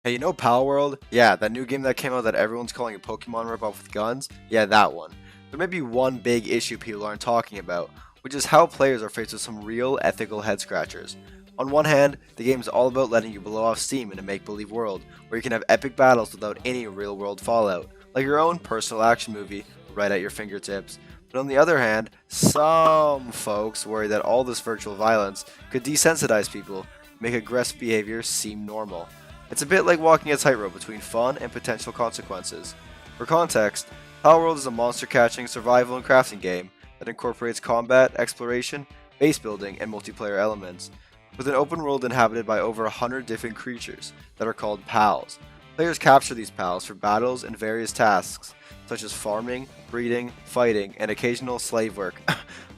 Hey, you know Palworld? Yeah, that new game that came out that everyone's calling a Pokemon ripoff with guns? Yeah, that one. There may be one big issue people aren't talking about, which is how players are faced with some real ethical head scratchers. On one hand, the game is all about letting you blow off steam in a make-believe world, where you can have epic battles without any real-world fallout, like your own personal action movie right at your fingertips. But on the other hand, some folks worry that all this virtual violence could desensitize people, make aggressive behavior seem normal. It's a bit like walking a tightrope between fun and potential consequences. For context, Palworld is a monster catching, survival, and crafting game that incorporates combat, exploration, base building, and multiplayer elements, with an open world inhabited by over 100 different creatures that are called pals. Players capture these pals for battles and various tasks, such as farming, breeding, fighting, and occasional slave work.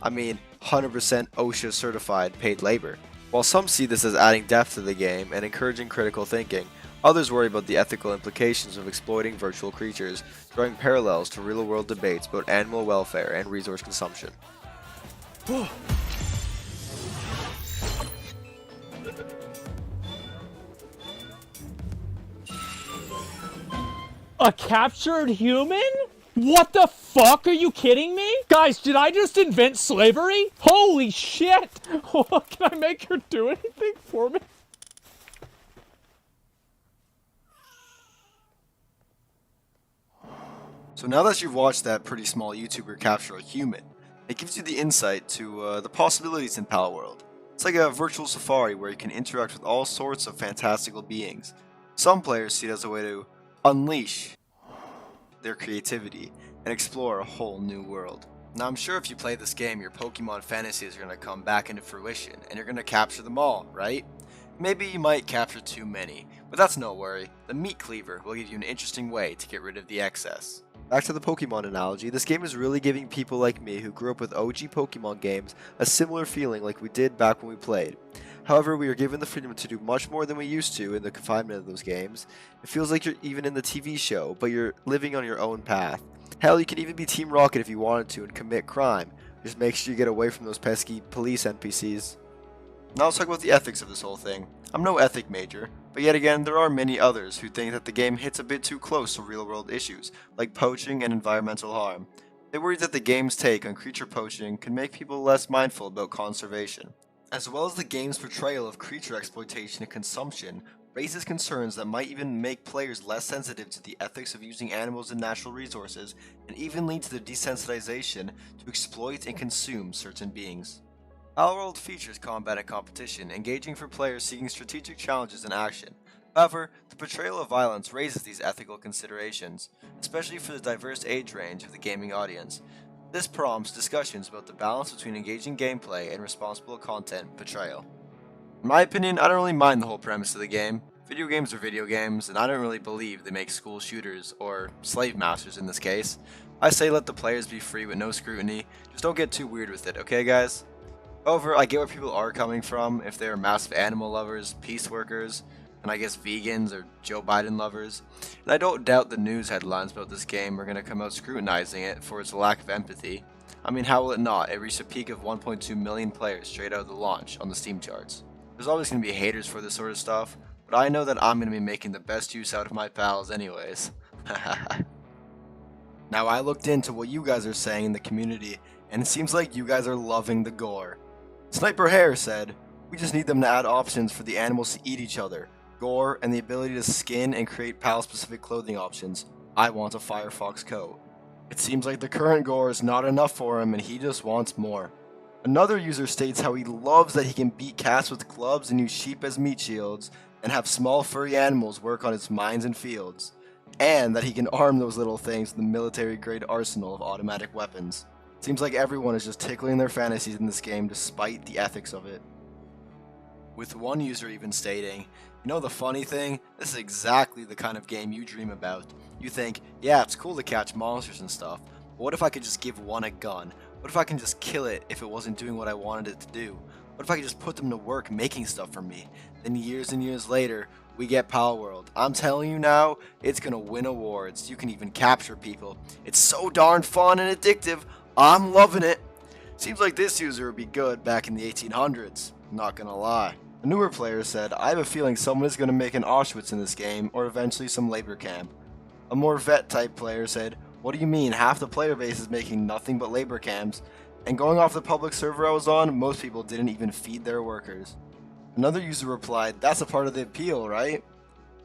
I mean, 100% OSHA certified paid labor. While some see this as adding depth to the game and encouraging critical thinking, others worry about the ethical implications of exploiting virtual creatures, drawing parallels to real-world debates about animal welfare and resource consumption. A captured human? What the fuck? Are you kidding me? Guys, did I just invent slavery? Holy shit! Can I make her do anything for me? So now that you've watched that pretty small YouTuber capture a human, it gives you the insight to the possibilities in Palworld. It's like a virtual safari where you can interact with all sorts of fantastical beings. Some players see it as a way to unleash their creativity and explore a whole new world. Now I'm sure if you play this game, your Pokemon fantasies are going to come back into fruition and you're going to capture them all, right? Maybe you might capture too many, but that's no worry. The Meat Cleaver will give you an interesting way to get rid of the excess. Back to the Pokemon analogy, this game is really giving people like me who grew up with OG Pokemon games a similar feeling like we did back when we played. However, we are given the freedom to do much more than we used to in the confinement of those games. It feels like you're even in the TV show, but you're living on your own path. Hell, you can even be Team Rocket if you wanted to and commit crime. Just make sure you get away from those pesky police NPCs. Now let's talk about the ethics of this whole thing. I'm no ethic major, but yet again, there are many others who think that the game hits a bit too close to real-world issues, like poaching and environmental harm. They worry that the game's take on creature poaching can make people less mindful about conservation, as well as the game's portrayal of creature exploitation and consumption raises concerns that might even make players less sensitive to the ethics of using animals and natural resources, and even lead to the desensitization to exploit and consume certain beings. Palworld features combat and competition, engaging for players seeking strategic challenges and action. However, the portrayal of violence raises these ethical considerations, especially for the diverse age range of the gaming audience. This prompts discussions about the balance between engaging gameplay and responsible content portrayal. In my opinion, I don't really mind the whole premise of the game. Video games are video games, and I don't really believe they make school shooters, or slave masters in this case. I say let the players be free with no scrutiny, just don't get too weird with it, okay guys? However, I get where people are coming from if they're massive animal lovers, peace workers, and I guess vegans or Joe Biden lovers. And I don't doubt the news headlines about this game are going to come out scrutinizing it for its lack of empathy. I mean, how will it not? It reached a peak of 1.2 million players straight out of the launch on the Steam charts. There's always going to be haters for this sort of stuff, but I know that I'm going to be making the best use out of my pals anyways. Now I looked into what you guys are saying in the community, and it seems like you guys are loving the gore. Sniper Hare said, "We just need them to add options for the animals to eat each other, gore, and the ability to skin and create PAL-specific clothing options. I want a Firefox coat." It seems like the current gore is not enough for him and he just wants more. Another user states how he loves that he can beat cats with clubs and use sheep as meat shields, and have small furry animals work on his mines and fields, and that he can arm those little things with a military-grade arsenal of automatic weapons. Seems like everyone is just tickling their fantasies in this game despite the ethics of it. With one user even stating, "You know the funny thing? This is exactly the kind of game you dream about. You think, yeah, it's cool to catch monsters and stuff, but what if I could just give one a gun? What if I can just kill it if it wasn't doing what I wanted it to do? What if I could just put them to work making stuff for me?" Then years and years later, we get Palworld. I'm telling you now, it's gonna win awards. You can even capture people. It's so darn fun and addictive. I'm loving it. Seems like this user would be good back in the 1800s. Not gonna lie. A newer player said, I have a feeling someone is going to make an Auschwitz in this game, or eventually some labor camp. A more vet type player said, what do you mean, half the player base is making nothing but labor camps, and going off the public server I was on, most people didn't even feed their workers. Another user replied, that's a part of the appeal, right?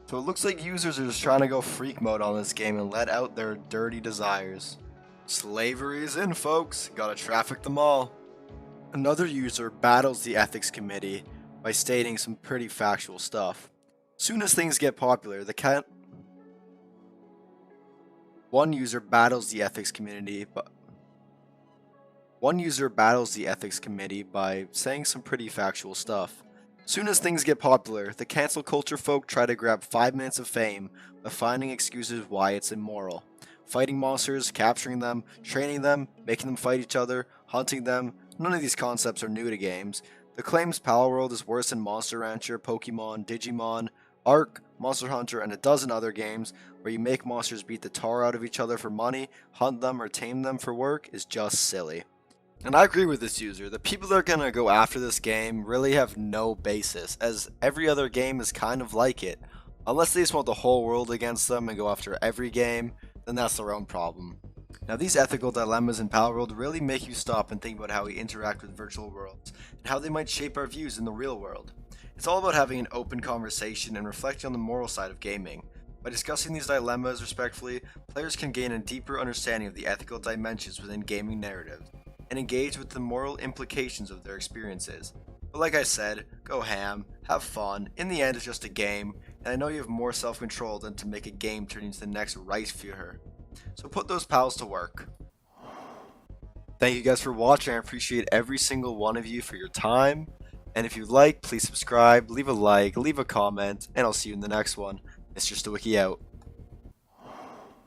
So it looks like users are just trying to go freak mode on this game and let out their dirty desires. Slavery is in, folks, gotta traffic them all. Another user battles the ethics committee by stating some pretty factual stuff. Soon as things get popular, One user battles the ethics committee by saying some pretty factual stuff. Soon as things get popular, the cancel culture folk try to grab 5 minutes of fame by finding excuses why it's immoral. Fighting monsters, capturing them, training them, making them fight each other, hunting them, none of these concepts are new to games. The claims Palworld is worse than Monster Rancher, Pokemon, Digimon, Ark, Monster Hunter, and a dozen other games where you make monsters beat the tar out of each other for money, hunt them, or tame them for work is just silly. And I agree with this user. The people that are going to go after this game really have no basis, as every other game is kind of like it. Unless they just want the whole world against them and go after every game, then that's their own problem. Now these ethical dilemmas in Palworld really make you stop and think about how we interact with virtual worlds, and how they might shape our views in the real world. It's all about having an open conversation and reflecting on the moral side of gaming. By discussing these dilemmas respectfully, players can gain a deeper understanding of the ethical dimensions within gaming narratives, and engage with the moral implications of their experiences. But like I said, go ham, have fun, in the end it's just a game, and I know you have more self-control than to make a game turn into the next Reichsfuhrer. So put those pals to work. Thank you guys for watching, I appreciate every single one of you for your time, and if you like, please subscribe, leave a like, leave a comment, and I'll see you in the next one. Mr. Stawiki out.